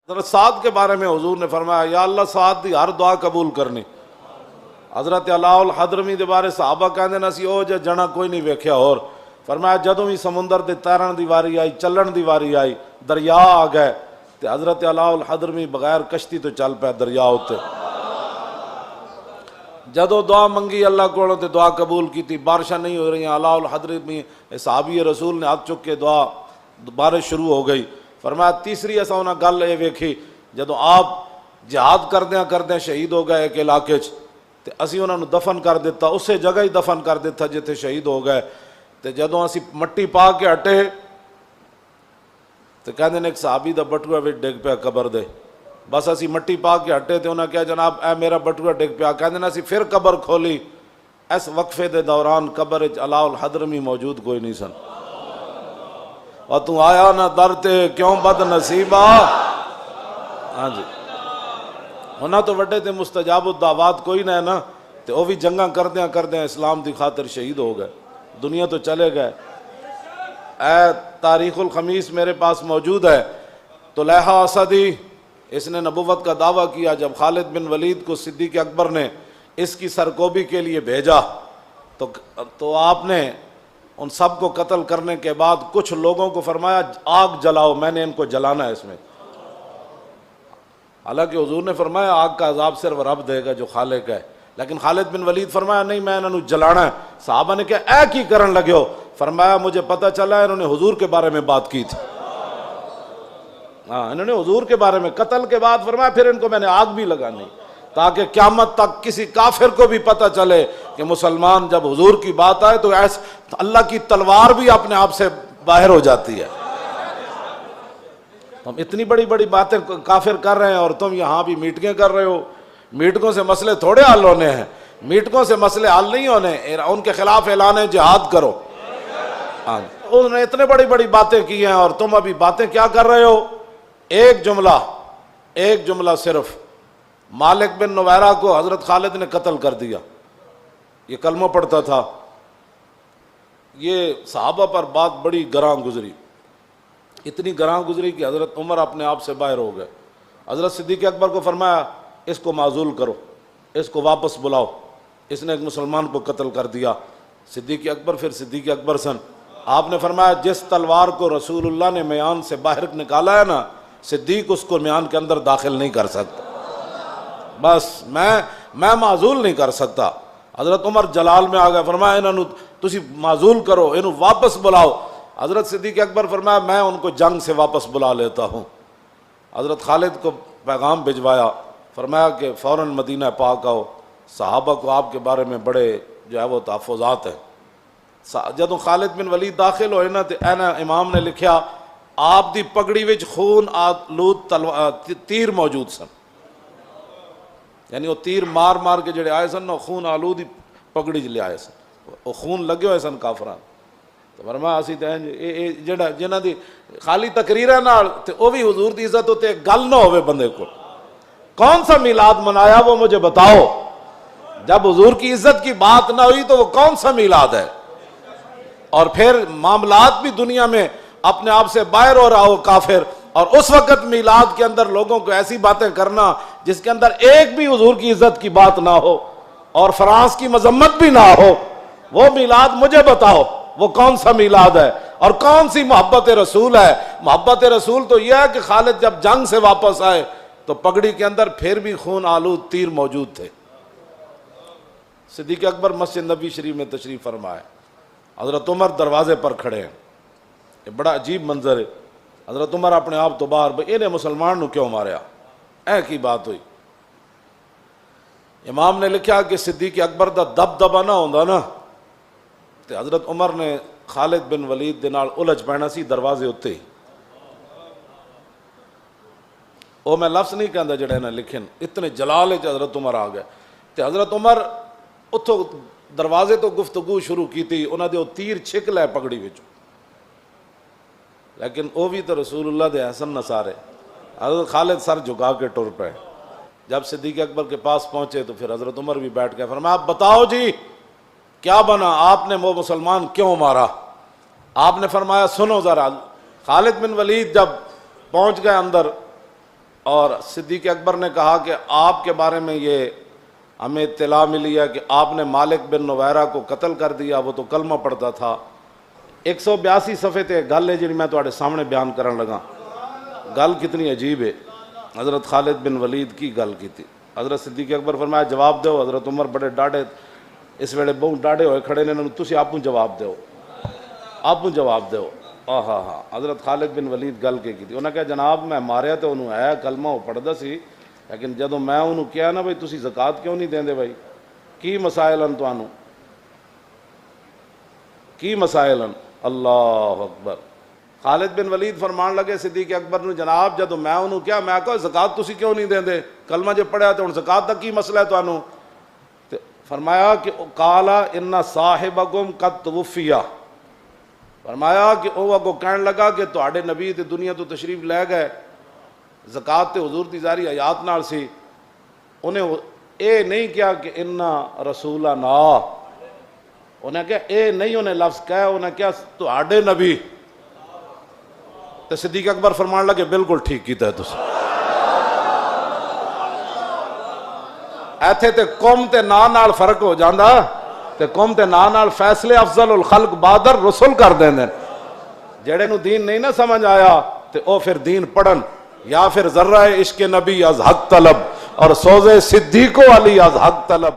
حضرت سعد کے بارے میں حضور نے فرمایا یا اللہ سعد دی ہر دعا قبول کرنی. حضرت علاء الحضرمی دے بارے صحابہ کہندے نا سی او جے جنا کوئی نہیں ویکھیا. اور فرمایا جدوں بھی سمندر دے تیرن دی واری آئی, چلن دی واری آئی, دریا آ گئے تے حضرت علاء الحضرمی بغیر کشتی تو چل پیا دریا اتے. جدوں دعا منگی اللہ کولوں تے دعا قبول کیتی. بارشاں نہیں ہو رہی, علاء الحضرمی صحابی رسول نے ہاتھ چک کے دعا, بارش شروع ہو گئی. فرمایا تیسری اساں انہاں گل اے ویکھی جدوں آپ جہاد کردیاں شہید ہو گئے ایک علاقے چ تے اسی انہاں نوں دفن کر دیتا, اسے جگہ ہی دفن کر دیتا جتھے شہید ہو گئے. تے جدوں اسی مٹی پا کے ہٹے تے کہندے نے ایک صحابی دا بٹوا وچ ڈگ پیا قبر دے. بس اسی مٹی پا کے ہٹے تے انہاں کہا جناب اے میرا بٹوا ڈگ پیا. کہندے نے اسی پھر قبر کھولی, اس وقفے دے دوران قبر وچ علاء الحضرمی موجود کوئی نہیں سن. اور تو آیا نہ در تے کیوں بد نصیبا. ہاں جی ہونا تو وڈے تے مستجاب الدعوات کوئی نہ ہے نا, تے وہ بھی جنگاں کردیاں اسلام دی خاطر شہید ہو گئے, دنیا تو چلے گئے. اے تاریخ الخمیس میرے پاس موجود ہے. طلحہ اسدی اس نے نبوت کا دعویٰ کیا جب خالد بن ولید کو صدیق اکبر نے اس کی سرکوبی کے لیے بھیجا تو آپ نے ان سب کو قتل کرنے کے بعد کچھ لوگوں کو فرمایا آگ جلاؤ, میں نے ان کو جلانا ہے اس میں. حالانکہ حضور نے فرمایا آگ کا عذاب صرف رب دے گا جو خالق ہے, لیکن خالد بن ولید فرمایا نہیں میں انہوں نے جلانا ہے. صحابہ نے کہا اے کی کرن لگے ہو؟ فرمایا مجھے پتہ چلا انہوں نے حضور کے بارے میں بات کی تھی. ہاں انہوں نے حضور کے بارے میں, قتل کے بعد فرمایا پھر ان کو میں نے آگ بھی لگانی تاکہ قیامت تک کسی کافر کو بھی پتہ چلے کہ مسلمان جب حضور کی بات آئے تو ایسا اللہ کی تلوار بھی اپنے آپ سے باہر ہو جاتی ہے. ہم اتنی بڑی بڑی باتیں کافر کر رہے ہیں اور تم یہاں بھی میٹنگیں کر رہے ہو. میٹنگوں سے مسئلے تھوڑے حل ہونے ہیں, میٹنگوں سے مسئلے حل نہیں ہونے. ان کے خلاف اعلان جہاد کرو. انہوں نے اتنے بڑی بڑی باتیں کی ہیں اور تم ابھی باتیں کیا کر رہے ہو؟ ایک جملہ صرف, مالک بن نویرہ کو حضرت خالد نے قتل کر دیا. یہ کلمہ پڑھتا تھا. یہ صحابہ پر بات بڑی گراں گزری, اتنی گراں گزری کہ حضرت عمر اپنے آپ سے باہر ہو گئے. حضرت صدیق اکبر کو فرمایا اس کو معزول کرو, اس کو واپس بلاؤ, اس نے ایک مسلمان کو قتل کر دیا. صدیق اکبر پھر صدیق اکبر سن. آپ نے فرمایا جس تلوار کو رسول اللہ نے میان سے باہر نکالا ہے نا, صدیق اس کو میان کے اندر داخل نہیں کر سکتا. بس میں معزول نہیں کر سکتا. حضرت عمر جلال میں آ گئے, فرمایا انہوں تسی معزول کرو, انہوں واپس بلاؤ. حضرت صدیق اکبر فرمایا میں ان کو جنگ سے واپس بلا لیتا ہوں. حضرت خالد کو پیغام بھجوایا, فرمایا کہ فوراً مدینہ پاک آؤ, صحابہ کو آپ کے بارے میں بڑے جو ہے وہ تحفظات ہیں. جدوں خالد بن ولید داخل ہوئے نا تو اینا امام نے لکھیا آپ دی پگڑی وچ خون آلود تیر موجود سن, یعنی وہ تیر مار مار کے جڑے آئے سن خون آلود پگڑی چ لے آئے سن, وہ خون لگے ہوئے سن کافران. تو فرمایا اسی تے جڑا جنہاں دی خالی تقریراں نال تے او بھی حضور دی عزت تے گل نہ ہوے بندے کو. کون سا میلاد منایا وہ مجھے بتاؤ؟ جب حضور کی عزت کی بات نہ ہوئی تو وہ کون سا میلاد ہے؟ اور پھر معاملات بھی دنیا میں اپنے آپ سے باہر ہو رہا ہو کافر, اور اس وقت میلاد کے اندر لوگوں کو ایسی باتیں کرنا جس کے اندر ایک بھی حضور کی عزت کی بات نہ ہو اور فرانس کی مذمت بھی نہ ہو, وہ میلاد مجھے بتاؤ وہ کون سا میلاد ہے اور کون سی محبت رسول ہے؟ محبت رسول تو یہ ہے کہ خالد جب جنگ سے واپس آئے تو پگڑی کے اندر پھر بھی خون آلود تیر موجود تھے. صدیق اکبر مسجد نبی شریف میں تشریف فرمائے, حضرت عمر دروازے پر کھڑے ہیں. یہ بڑا عجیب منظر ہے. حضرت عمر اپنے آپ تو باہر, بھئی انہیں مسلمان نو کیوں ماریا؟ اے کی بات ہوئی. امام نے لکھا کہ صدیق اکبر دا دبدبا نہ ہوندا نا تے حضرت عمر نے خالد بن ولید دے نال الجھ پینا سی دروازے اتے ہی. وہ میں لفظ نہیں کہندا جڑے انہیں لکھن, اتنے جلال وچ حضرت عمر آ گئے. تے حضرت عمر اتھوں دروازے تو گفتگو شروع کی تھی, انہاں دے او تیر چھک لے پگڑی وچ, لیکن وہ بھی تو رسول اللہ دے احسن نصارے. حضرت خالد سر جھکا کے ٹر پے. جب صدیق اکبر کے پاس پہنچے تو پھر حضرت عمر بھی بیٹھ گئے. فرمایا آپ بتاؤ جی کیا بنا, آپ نے وہ مسلمان کیوں مارا؟ آپ نے فرمایا سنو ذرا. خالد بن ولید جب پہنچ گئے اندر اور صدیق اکبر نے کہا کہ آپ کے بارے میں یہ ہمیں اطلاع ملی ہے کہ آپ نے مالک بن نویرہ کو قتل کر دیا، وہ تو کلمہ پڑھتا تھا۔ 182 صفحے تے گل ہے جی میں تواڈے سامنے بیان کرن لگا۔ گل کتنی عجیب ہے، حضرت خالد بن ولید کی گل کی تھی۔ حضرت صدیق اکبر فرمایا جواب دیو۔ حضرت عمر بڑے ڈاڑے اس ویلے بہت ڈاڑے ہوئے کھڑے نے، تسی آپوں جواب دیو، آپوں جواب دیو۔ ہاں حضرت خالد بن ولید گل کے کی تھی، انہوں نے کہا جناب میں ماریا تو انہوں ہے کلمہ وہ پڑھدا سی، لیکن جدوں میں انہوں کیا نا بھائی تسی زکوٰۃ کیوں نہیں دیندے بھائی، کی مسائل ہیں تانوں، کی مسائل ہیں؟ اللہ اکبر۔ خالد بن ولید فرمان لگے صدیق اکبر نے جناب جدوں میں انہوں کیا میں کہا زکوٰۃ تسی کیوں نہیں دیندے، کلمہ جے پڑھیا تو ہن زکوٰۃ دا کی مسئلہ ہے تانوں؟ فرمایا کہ قال ان صاحبکم قد توفی، فرمایا کہ وہ اگوں کہن لگا کہ تواڈے نبی تے دنیا تو تشریف لے گئے، زکوٰۃ تے حضور دی ظاہری حیات نال سی، انہیں اے نہیں کیا کہ ان رسولنا، انہیں کہا اے نہیں انہیں لفظ کہا، انہیں کیا تواڈے نبی۔ تے صدیق اکبر فرمان لگے بالکل ٹھیک کیتا ہے تسی، ایتھے تے قوم تے نا نال فرق ہو جاندا، تے قوم تے نا نال فیصلے افضل الخلق بادر رسول کر دیندے، جڑے نو دین نہیں نہ سمجھ آیا تے او پھر دین پڑھن، یا پھر ذرہ عشق نبی از حق طلب اور سوز صدیق علی از حق طلب۔